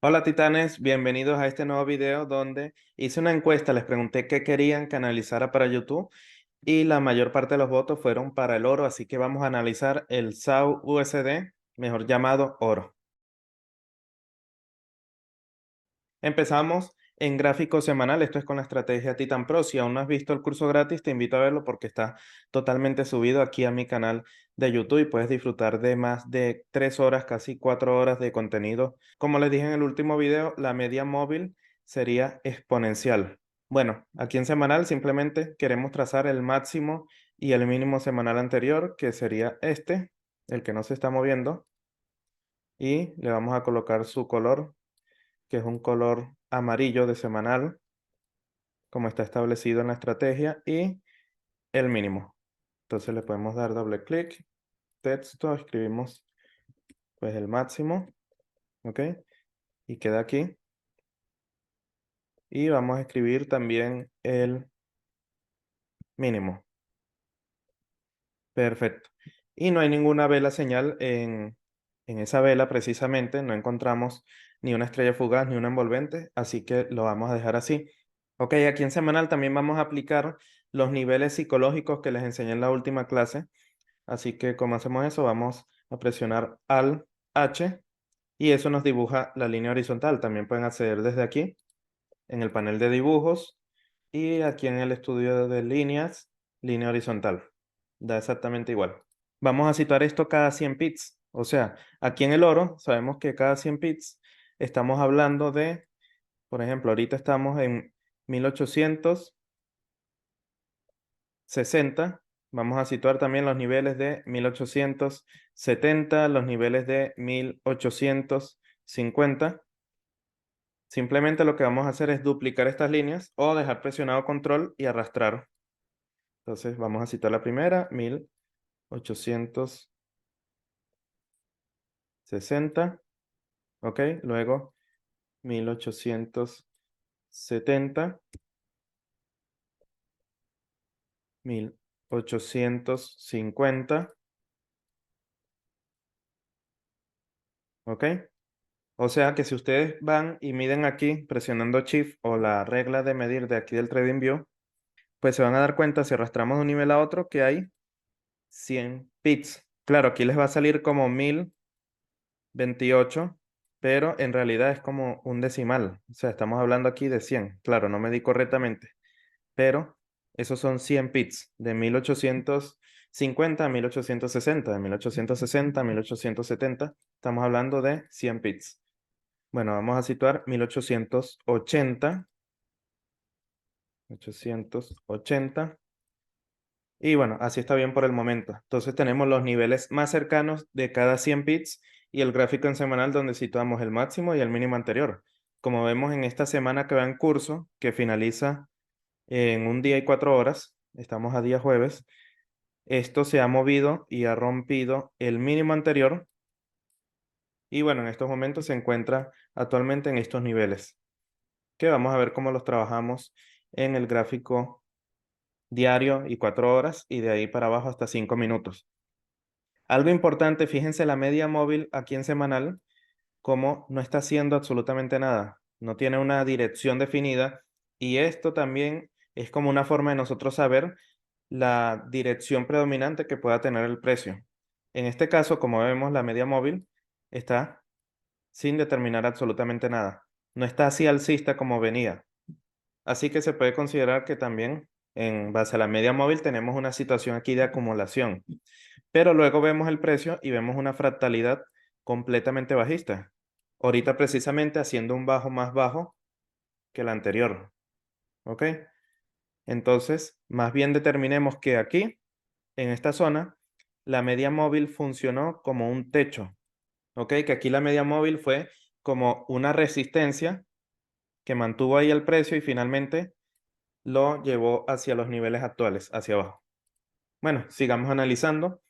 Hola titanes, bienvenidos a este nuevo video donde hice una encuesta, les pregunté qué querían que analizara para YouTube y la mayor parte de los votos fueron para el oro, así que vamos a analizar el SAU USD, mejor llamado oro. Empezamos en gráfico semanal, esto es con la estrategia Titan Pro. Si aún no has visto el curso gratis, te invito a verlo porque está totalmente subido aquí a mi canal de YouTube y puedes disfrutar de más de 3 horas, casi 4 horas de contenido. Como les dije en el último video, la media móvil sería exponencial. Bueno, aquí en semanal simplemente queremos trazar el máximo y el mínimo semanal anterior, que sería este, el que no se está moviendo, y le vamos a colocar su color, que es un color amarillo de semanal, como está establecido en la estrategia, y el mínimo. Entonces le podemos dar doble clic, texto, escribimos pues el máximo, ¿ok? Y queda aquí. Y vamos a escribir también el mínimo. Perfecto. Y no hay ninguna vela señal en esa vela precisamente, no encontramos ni una estrella fugaz ni una envolvente, así que lo vamos a dejar así. Ok, aquí en semanal también vamos a aplicar los niveles psicológicos que les enseñé en la última clase. Así que como hacemos eso, vamos a presionar Alt H y eso nos dibuja la línea horizontal. También pueden acceder desde aquí, en el panel de dibujos y aquí en el estudio de líneas, línea horizontal. Da exactamente igual. Vamos a situar esto cada 100 pits. O sea, aquí en el oro sabemos que cada 100 pits estamos hablando de, por ejemplo, ahorita estamos en 1860. Vamos a situar también los niveles de 1870, los niveles de 1850. Simplemente lo que vamos a hacer es duplicar estas líneas o dejar presionado control y arrastrar. Entonces vamos a citar la primera, 1860, ok, luego 1870, 1850, ok. O sea que si ustedes van y miden aquí presionando Shift o la regla de medir de aquí del TradingView, pues se van a dar cuenta si arrastramos de un nivel a otro que hay 100 pits. Claro, aquí les va a salir como 1028, pero en realidad es como un decimal. O sea, estamos hablando aquí de 100. Claro, no medí correctamente, pero esos son 100 pits de 1850 a 1860, de 1860 a 1870. Estamos hablando de 100 pits. Bueno, vamos a situar 1880. 880. Y bueno, así está bien por el momento. Entonces tenemos los niveles más cercanos de cada 100 bits y el gráfico en semanal donde situamos el máximo y el mínimo anterior. Como vemos en esta semana que va en curso, que finaliza en un día y 4 horas, estamos a día jueves, esto se ha movido y ha rompido el mínimo anterior y bueno, en estos momentos se encuentra actualmente en estos niveles, que vamos a ver cómo los trabajamos en el gráfico diario y 4 horas y de ahí para abajo hasta 5 minutos. Algo importante, fíjense la media móvil aquí en semanal, como no está haciendo absolutamente nada, no tiene una dirección definida y esto también es como una forma de nosotros saber la dirección predominante que pueda tener el precio. En este caso, como vemos, la media móvil está sin determinar absolutamente nada. No está así alcista como venía. Así que se puede considerar que también en base a la media móvil tenemos una situación aquí de acumulación. Pero luego vemos el precio y vemos una fractalidad completamente bajista. Ahorita precisamente haciendo un bajo más bajo que el anterior. ¿Ok? Entonces, más bien determinemos que aquí, en esta zona, la media móvil funcionó como un techo. ¿Ok? Que aquí la media móvil fue como una resistencia que mantuvo ahí el precio y finalmente lo llevó hacia los niveles actuales, hacia abajo. Bueno, sigamos analizando.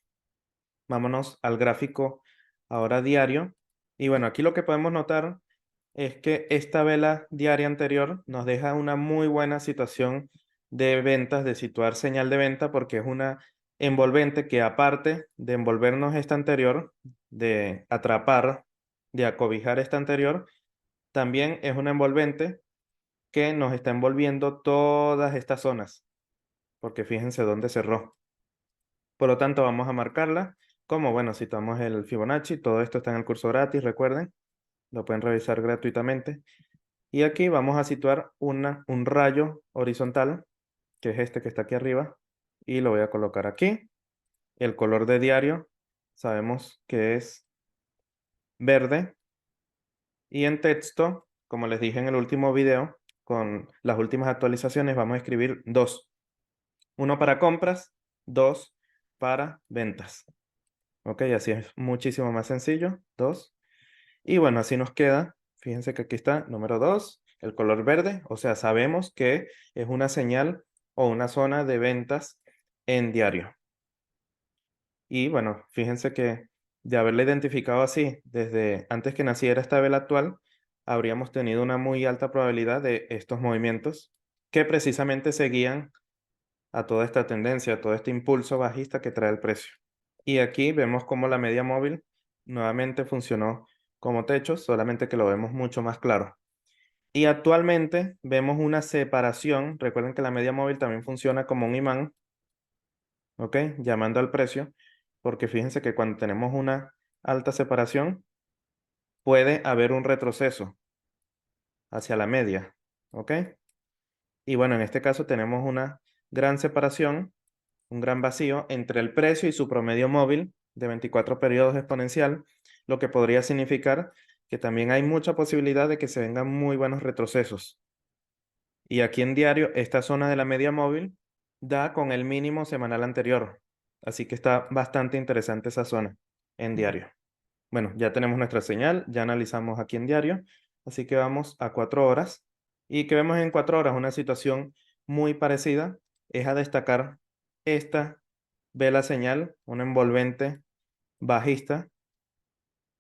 Vámonos al gráfico ahora diario. Y bueno, aquí lo que podemos notar es que esta vela diaria anterior nos deja una muy buena situación de ventas, de situar señal de venta, porque es una envolvente que aparte de envolvernos esta anterior, de atrapar, de acobijar esta anterior, también es una envolvente que nos está envolviendo todas estas zonas, porque fíjense dónde cerró. Por lo tanto, vamos a marcarla como, bueno, citamos el Fibonacci, todo esto está en el curso gratis, recuerden, lo pueden revisar gratuitamente. Y aquí vamos a situar un rayo horizontal, que es este que está aquí arriba, y lo voy a colocar aquí. El color de diario sabemos que es verde. Y en texto, como les dije en el último video, con las últimas actualizaciones vamos a escribir dos. Uno para compras, dos para ventas. Ok, así es muchísimo más sencillo. Dos. Y bueno, así nos queda. Fíjense que aquí está número 2, el color verde. O sea, sabemos que es una señal o una zona de ventas en diario. Y bueno, fíjense que de haberla identificado así desde antes que naciera esta vela actual, habríamos tenido una muy alta probabilidad de estos movimientos que precisamente seguían a toda esta tendencia, a todo este impulso bajista que trae el precio. Y aquí vemos cómo la media móvil nuevamente funcionó como techo, solamente que lo vemos mucho más claro. Y actualmente vemos una separación. Recuerden que la media móvil también funciona como un imán, ¿ok? Llamando al precio, porque fíjense que cuando tenemos una alta separación, puede haber un retroceso hacia la media, ¿ok? Y bueno, en este caso tenemos una gran separación, un gran vacío entre el precio y su promedio móvil de 24 periodos exponencial, lo que podría significar que también hay mucha posibilidad de que se vengan muy buenos retrocesos. Y aquí en diario, esta zona de la media móvil da con el mínimo semanal anterior. Así que está bastante interesante esa zona en diario. Bueno, ya tenemos nuestra señal, ya analizamos aquí en diario. Así que vamos a 4 horas. Y que vemos en 4 horas una situación muy parecida. Es a destacar esta vela señal, una envolvente bajista,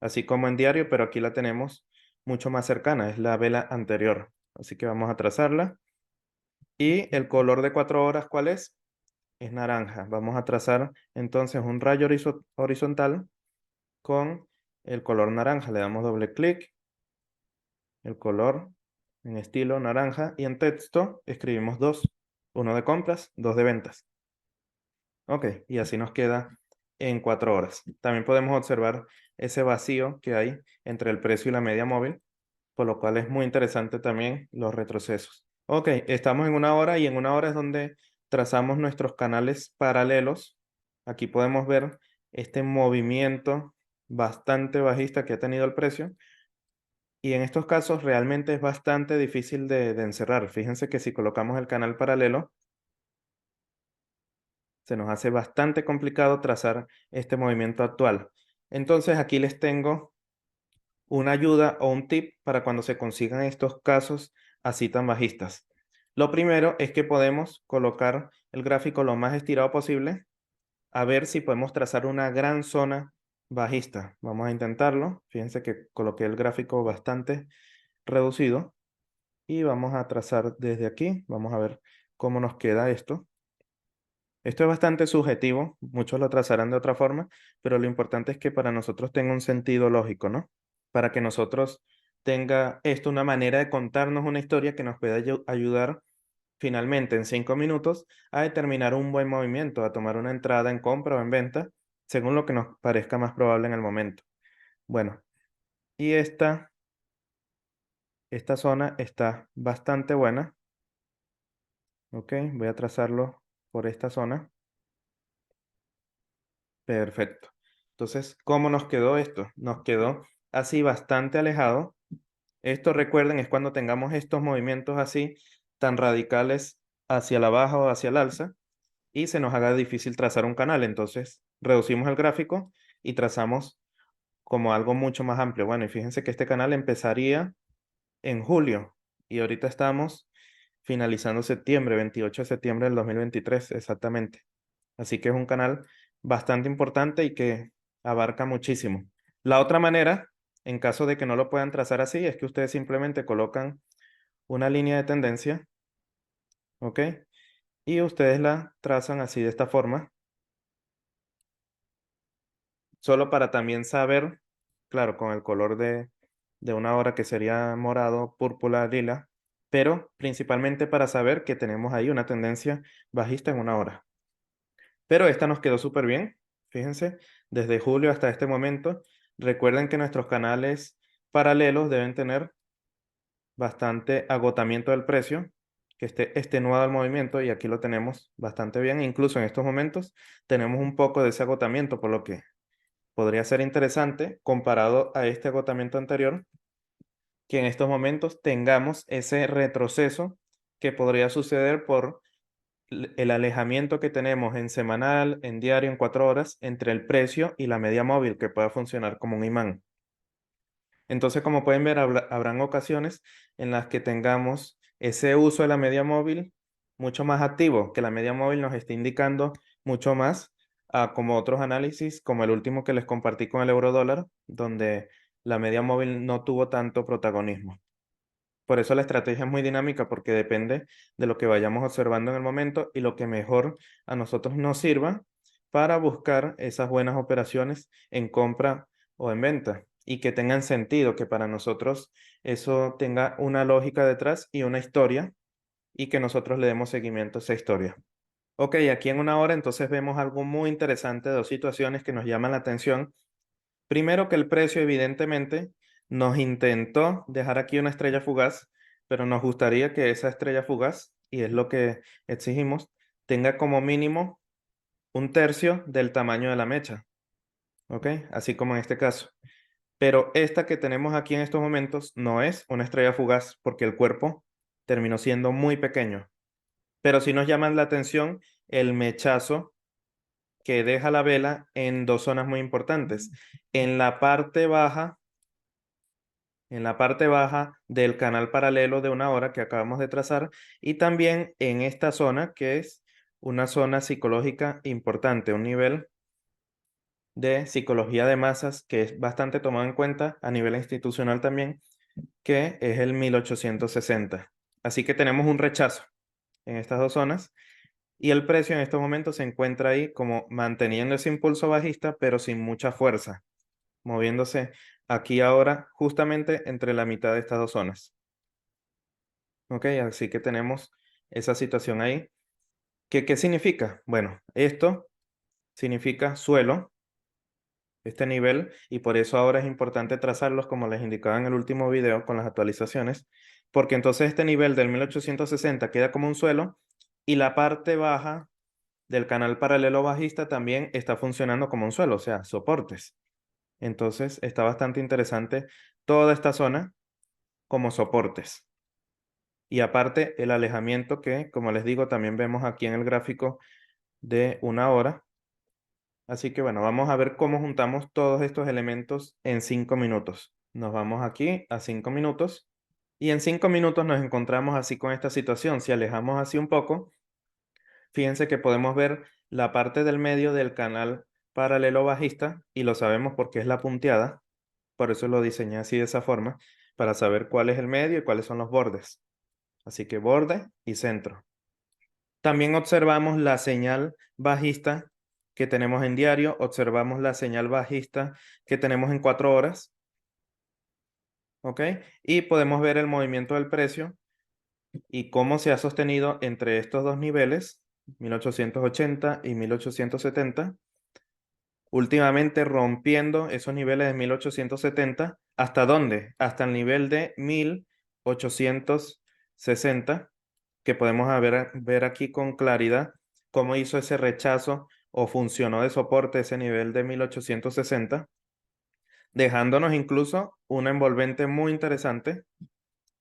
así como en diario, pero aquí la tenemos mucho más cercana, es la vela anterior. Así que vamos a trazarla. Y el color de 4 horas, ¿cuál es? Es naranja. Vamos a trazar entonces un rayo horizontal con el color naranja. Le damos doble clic, el color en estilo naranja y en texto escribimos dos. Uno de compras, dos de ventas. Ok, y así nos queda en 4 horas. También podemos observar ese vacío que hay entre el precio y la media móvil, por lo cual es muy interesante también los retrocesos. Ok, estamos en 1 hora y en 1 hora es donde trazamos nuestros canales paralelos. Aquí podemos ver este movimiento bastante bajista que ha tenido el precio. Y en estos casos realmente es bastante difícil de encerrar. Fíjense que si colocamos el canal paralelo, se nos hace bastante complicado trazar este movimiento actual. Entonces aquí les tengo una ayuda o un tip para cuando se consigan estos casos así tan bajistas. Lo primero es que podemos colocar el gráfico lo más estirado posible, a ver si podemos trazar una gran zona bajista. Vamos a intentarlo. Fíjense que coloqué el gráfico bastante reducido y vamos a trazar desde aquí. Vamos a ver cómo nos queda esto. Esto es bastante subjetivo, muchos lo trazarán de otra forma, pero lo importante es que para nosotros tenga un sentido lógico, ¿no? Para que nosotros tenga esto una manera de contarnos una historia que nos pueda ayudar finalmente en 5 minutos a determinar un buen movimiento, a tomar una entrada en compra o en venta, según lo que nos parezca más probable en el momento. Bueno, y esta zona está bastante buena, ¿ok? Voy a trazarlo por esta zona. Perfecto. Entonces, ¿cómo nos quedó esto? Nos quedó así bastante alejado. Esto, recuerden, es cuando tengamos estos movimientos así tan radicales hacia la baja o hacia el alza y se nos haga difícil trazar un canal. Entonces, reducimos el gráfico y trazamos como algo mucho más amplio. Bueno, y fíjense que este canal empezaría en julio y ahorita estamos finalizando septiembre, 28 de septiembre del 2023, exactamente. Así que es un canal bastante importante y que abarca muchísimo. La otra manera, en caso de que no lo puedan trazar así, es que ustedes simplemente colocan una línea de tendencia, ¿ok? Y ustedes la trazan así de esta forma, solo para también saber, claro, con el color de una hora que sería morado, púrpura, lila, pero principalmente para saber que tenemos ahí una tendencia bajista en una hora. Pero esta nos quedó súper bien, fíjense, desde julio hasta este momento. Recuerden que nuestros canales paralelos deben tener bastante agotamiento del precio, que esté extenuado el movimiento, y aquí lo tenemos bastante bien. Incluso en estos momentos tenemos un poco de ese agotamiento, por lo que podría ser interesante comparado a este agotamiento anterior, que en estos momentos tengamos ese retroceso que podría suceder por el alejamiento que tenemos en semanal, en diario, en 4 horas, entre el precio y la media móvil, que pueda funcionar como un imán. Entonces, como pueden ver, habrán ocasiones en las que tengamos ese uso de la media móvil mucho más activo, que la media móvil nos esté indicando mucho más, como otros análisis, como el último que les compartí con el euro dólar, donde la media móvil no tuvo tanto protagonismo. Por eso la estrategia es muy dinámica, porque depende de lo que vayamos observando en el momento y lo que mejor a nosotros nos sirva para buscar esas buenas operaciones en compra o en venta, y que tengan sentido, que para nosotros eso tenga una lógica detrás y una historia, y que nosotros le demos seguimiento a esa historia. Ok, aquí en una hora entonces vemos algo muy interesante, dos situaciones que nos llaman la atención. Primero, que el precio evidentemente nos intentó dejar aquí una estrella fugaz, pero nos gustaría que esa estrella fugaz, y es lo que exigimos, tenga como mínimo un tercio del tamaño de la mecha, ¿ok? Así como en este caso. Pero esta que tenemos aquí en estos momentos no es una estrella fugaz, porque el cuerpo terminó siendo muy pequeño. Pero sí nos llama la atención el mechazo que deja la vela en dos zonas muy importantes. En la parte baja en la parte baja del canal paralelo de una hora que acabamos de trazar, y también en esta zona, que es una zona psicológica importante, un nivel de psicología de masas que es bastante tomado en cuenta a nivel institucional también, que es el 1860. Así que tenemos un rechazo en estas dos zonas, y el precio en estos momentos se encuentra ahí como manteniendo ese impulso bajista, pero sin mucha fuerza, moviéndose aquí ahora justamente entre la mitad de estas dos zonas. Ok, así que tenemos esa situación ahí. ¿Qué significa? Bueno, esto significa suelo, este nivel, y por eso ahora es importante trazarlos como les indicaba en el último video con las actualizaciones, porque entonces este nivel del 1860 queda como un suelo, y la parte baja del canal paralelo bajista también está funcionando como un suelo, o sea, soportes. Entonces está bastante interesante toda esta zona como soportes. Y aparte, el alejamiento que, como les digo, también vemos aquí en el gráfico de una hora. Así que bueno, vamos a ver cómo juntamos todos estos elementos en 5 minutos. Nos vamos aquí a 5 minutos, y en 5 minutos nos encontramos así con esta situación. Si alejamos así un poco, fíjense que podemos ver la parte del medio del canal paralelo bajista, y lo sabemos porque es la punteada. Por eso lo diseñé así, de esa forma, para saber cuál es el medio y cuáles son los bordes. Así que borde y centro. También observamos la señal bajista que tenemos en diario, observamos la señal bajista que tenemos en 4 horas, ¿ok? Y podemos ver el movimiento del precio y cómo se ha sostenido entre estos dos niveles, 1880 y 1870, últimamente rompiendo esos niveles de 1870. ¿Hasta dónde? Hasta el nivel de 1860, que podemos ver aquí con claridad cómo hizo ese rechazo o funcionó de soporte ese nivel de 1860, dejándonos incluso una envolvente muy interesante,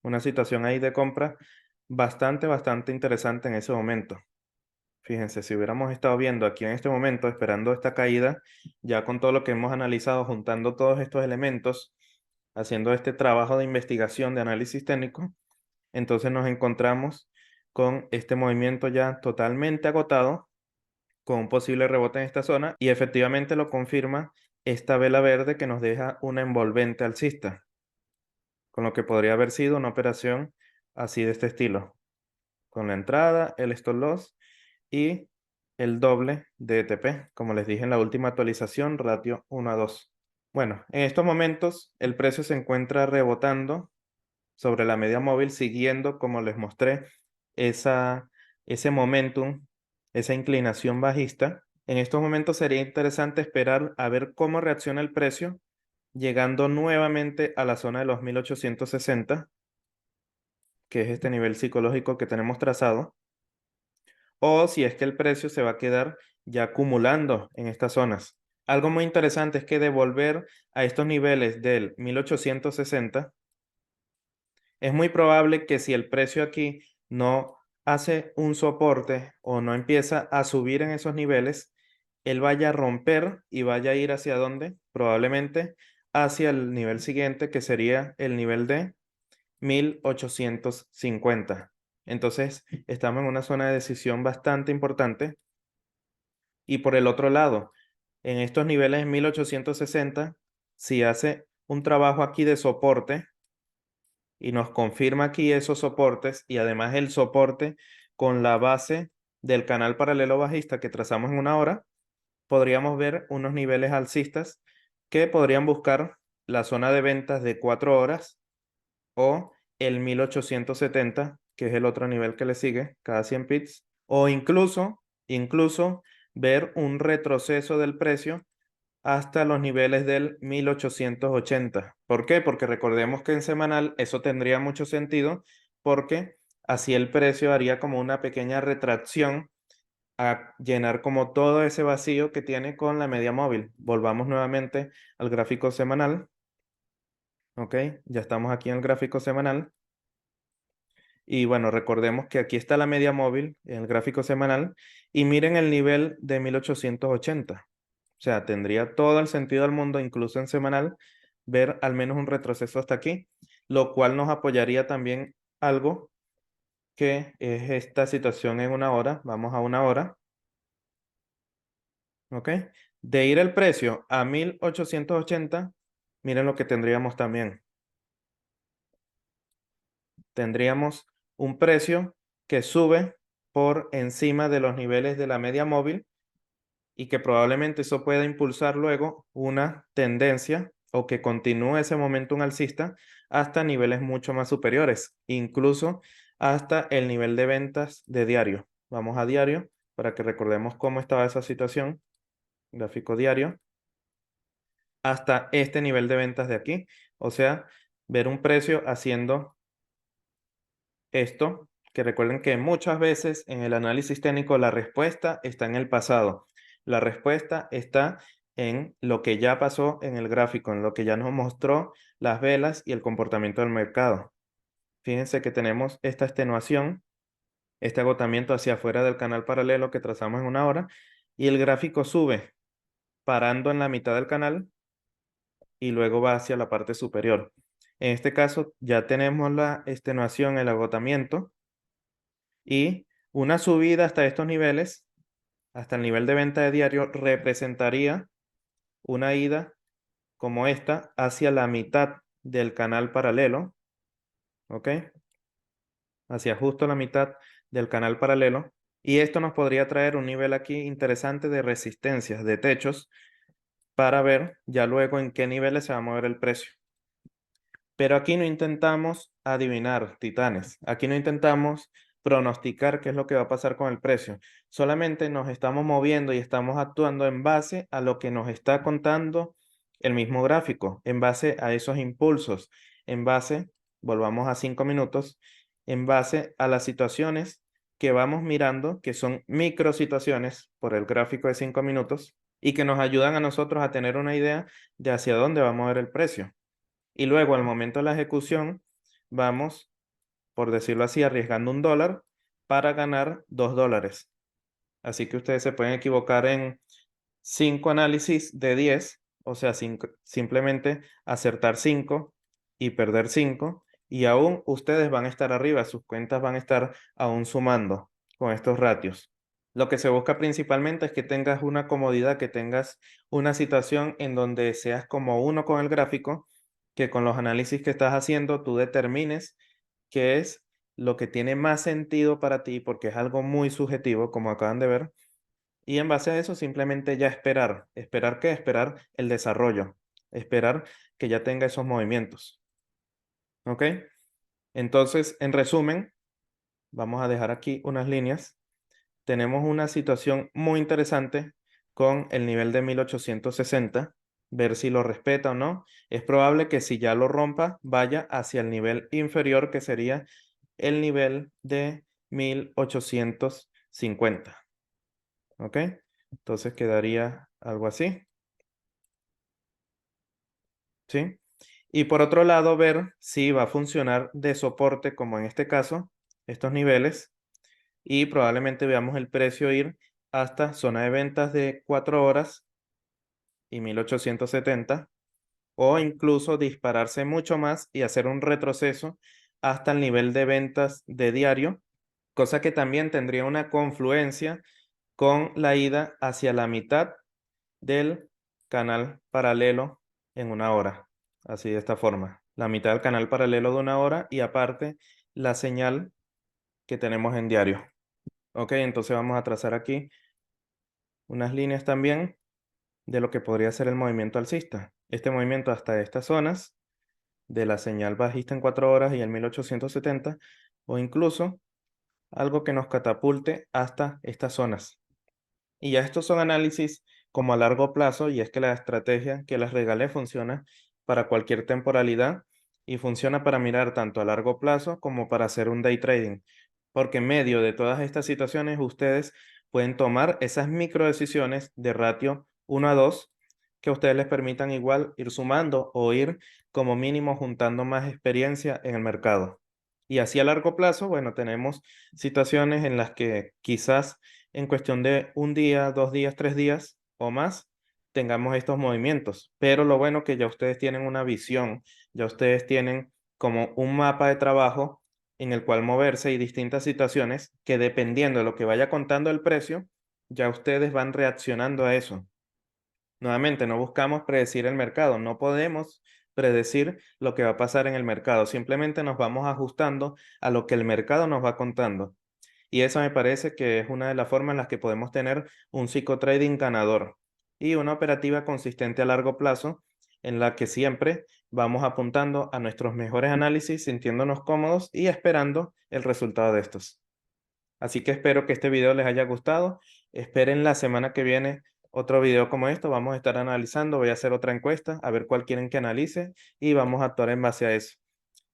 una situación ahí de compra bastante interesante en ese momento. Fíjense, si hubiéramos estado viendo aquí en este momento, esperando esta caída, ya con todo lo que hemos analizado, juntando todos estos elementos, haciendo este trabajo de investigación, de análisis técnico, entonces nos encontramos con este movimiento ya totalmente agotado, con un posible rebote en esta zona, y efectivamente lo confirma esta vela verde que nos deja una envolvente alcista, con lo que podría haber sido una operación así de este estilo, con la entrada, el stop loss y el doble de ETP, como les dije en la última actualización, ratio 1 a 2. Bueno, en estos momentos el precio se encuentra rebotando sobre la media móvil, siguiendo, como les mostré, esa, ese momentum, esa inclinación bajista. En estos momentos sería interesante esperar a ver cómo reacciona el precio, llegando nuevamente a la zona de los 1860, que es este nivel psicológico que tenemos trazado, o si es que el precio se va a quedar ya acumulando en estas zonas. Algo muy interesante es que de volver a estos niveles del 1860, es muy probable que si el precio aquí no hace un soporte o no empieza a subir en esos niveles, él vaya a romper y vaya a ir hacia dónde, probablemente hacia el nivel siguiente, que sería el nivel de 1850. Entonces, estamos en una zona de decisión bastante importante. Y por el otro lado, en estos niveles en 1860, si hace un trabajo aquí de soporte, y nos confirma aquí esos soportes y además el soporte con la base del canal paralelo bajista que trazamos en una hora, podríamos ver unos niveles alcistas que podrían buscar la zona de ventas de 4 horas o el 1870, que es el otro nivel que le sigue cada 100 pips, o incluso ver un retroceso del precio hasta los niveles del 1880. ¿Por qué? Porque recordemos que en semanal eso tendría mucho sentido porque así el precio haría como una pequeña retracción a llenar como todo ese vacío que tiene con la media móvil. Volvamos nuevamente al gráfico semanal. Ok, ya estamos aquí en el gráfico semanal. Y bueno, recordemos que aquí está la media móvil en el gráfico semanal y miren el nivel de 1880. O sea, tendría todo el sentido del mundo, incluso en semanal, ver al menos un retroceso hasta aquí, lo cual nos apoyaría también algo que es esta situación en una hora. Vamos a una hora, ¿ok? De ir el precio a 1880, miren lo que tendríamos también. Tendríamos un precio que sube por encima de los niveles de la media móvil y que probablemente eso pueda impulsar luego una tendencia o que continúe ese momentum alcista hasta niveles mucho más superiores, incluso hasta el nivel de ventas de diario. Vamos a diario para que recordemos cómo estaba esa situación, gráfico diario, hasta este nivel de ventas de aquí, o sea, ver un precio haciendo esto, que recuerden que muchas veces en el análisis técnico la respuesta está en el pasado. La respuesta está en lo que ya pasó en el gráfico, en lo que ya nos mostró las velas y el comportamiento del mercado. Fíjense que tenemos esta extenuación, este agotamiento hacia afuera del canal paralelo que trazamos en una hora y el gráfico sube parando en la mitad del canal y luego va hacia la parte superior. En este caso ya tenemos la extenuación, el agotamiento y una subida hasta estos niveles, hasta el nivel de venta de diario, representaría una ida como esta hacia la mitad del canal paralelo, ¿ok? Hacia justo la mitad del canal paralelo. Y esto nos podría traer un nivel aquí interesante de resistencias, de techos, para ver ya luego en qué niveles se va a mover el precio. Pero aquí no intentamos adivinar, titanes. Aquí no intentamos pronosticar qué es lo que va a pasar con el precio. Solamente nos estamos moviendo y estamos actuando en base a lo que nos está contando el mismo gráfico, en base a esos impulsos, en base, volvamos a 5 minutos, en base a las situaciones que vamos mirando, que son micro situaciones por el gráfico de 5 minutos y que nos ayudan a nosotros a tener una idea de hacia dónde va a mover el precio. Y luego al momento de la ejecución, vamos, por decirlo así, arriesgando $1 para ganar $2. Así que ustedes se pueden equivocar en 5 análisis de 10, o sea, simplemente acertar 5 y perder 5, y aún ustedes van a estar arriba, sus cuentas van a estar aún sumando con estos ratios. Lo que se busca principalmente es que tengas una comodidad, que tengas una situación en donde seas como uno con el gráfico, que con los análisis que estás haciendo tú determines qué es lo que tiene más sentido para ti, porque es algo muy subjetivo, como acaban de ver, y en base a eso simplemente ya esperar. ¿Esperar qué? Esperar el desarrollo. esperar que ya tenga esos movimientos. ¿Ok? Entonces, en resumen, vamos a dejar aquí unas líneas. Tenemos una situación muy interesante con el nivel de 1860, ver si lo respeta o no. Es probable que si ya lo rompa, vaya hacia el nivel inferior, que sería el nivel de 1850. ¿Ok? Entonces quedaría algo así. ¿Sí? Y por otro lado, ver si va a funcionar de soporte, como en este caso, estos niveles, y probablemente veamos el precio ir hasta zona de ventas de 4 horas y 1870, o incluso dispararse mucho más y hacer un retroceso hasta el nivel de ventas de diario, cosa que también tendría una confluencia con la ida hacia la mitad del canal paralelo en 1 hora, así de esta forma, la mitad del canal paralelo de 1 hora y aparte la señal que tenemos en diario. Ok, entonces vamos a trazar aquí unas líneas también de lo que podría ser el movimiento alcista. Este movimiento hasta estas zonas de la señal bajista en 4 horas y el 1870, o incluso algo que nos catapulte hasta estas zonas. Y ya estos son análisis como a largo plazo, y es que la estrategia que les regalé funciona para cualquier temporalidad y funciona para mirar tanto a largo plazo como para hacer un day trading, porque en medio de todas estas situaciones ustedes pueden tomar esas micro decisiones de ratio 1 a 2 que a ustedes les permitan igual ir sumando o ir como mínimo juntando más experiencia en el mercado. Y así a largo plazo, bueno, tenemos situaciones en las que quizás en cuestión de un día, 2 días, 3 días o más, tengamos estos movimientos. Pero lo bueno que ya ustedes tienen una visión, ya ustedes tienen como un mapa de trabajo en el cual moverse y distintas situaciones que dependiendo de lo que vaya contando el precio, ya ustedes van reaccionando a eso. Nuevamente, no buscamos predecir el mercado, no podemos predecir lo que va a pasar en el mercado, simplemente nos vamos ajustando a lo que el mercado nos va contando. Y eso me parece que es una de las formas en las que podemos tener un psicotrading ganador y una operativa consistente a largo plazo en la que siempre vamos apuntando a nuestros mejores análisis, sintiéndonos cómodos y esperando el resultado de estos. Así que espero que este video les haya gustado. Esperen la semana que viene otro video como esto. Vamos a estar analizando, voy a hacer otra encuesta, a ver cuál quieren que analice y vamos a actuar en base a eso.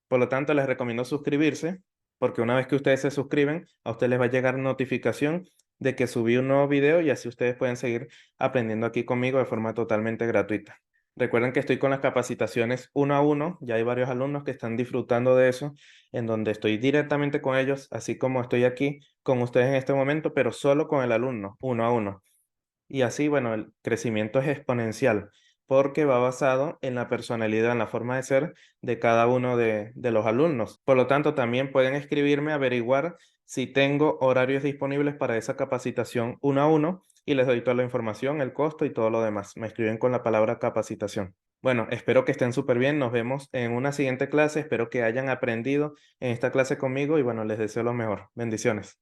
Por lo tanto, les recomiendo suscribirse, porque una vez que ustedes se suscriben, a ustedes les va a llegar notificación de que subí un nuevo video y así ustedes pueden seguir aprendiendo aquí conmigo de forma totalmente gratuita. Recuerden que estoy con las capacitaciones 1 a 1, ya hay varios alumnos que están disfrutando de eso, en donde estoy directamente con ellos, así como estoy aquí con ustedes en este momento, pero solo con el alumno, 1 a 1. Y así, bueno, el crecimiento es exponencial porque va basado en la personalidad, en la forma de ser de cada uno de los alumnos. Por lo tanto, también pueden escribirme, averiguar si tengo horarios disponibles para esa capacitación 1 a 1 y les doy toda la información, el costo y todo lo demás. Me escriben con la palabra capacitación. Bueno, espero que estén súper bien. Nos vemos en una siguiente clase. Espero que hayan aprendido en esta clase conmigo y bueno, les deseo lo mejor. Bendiciones.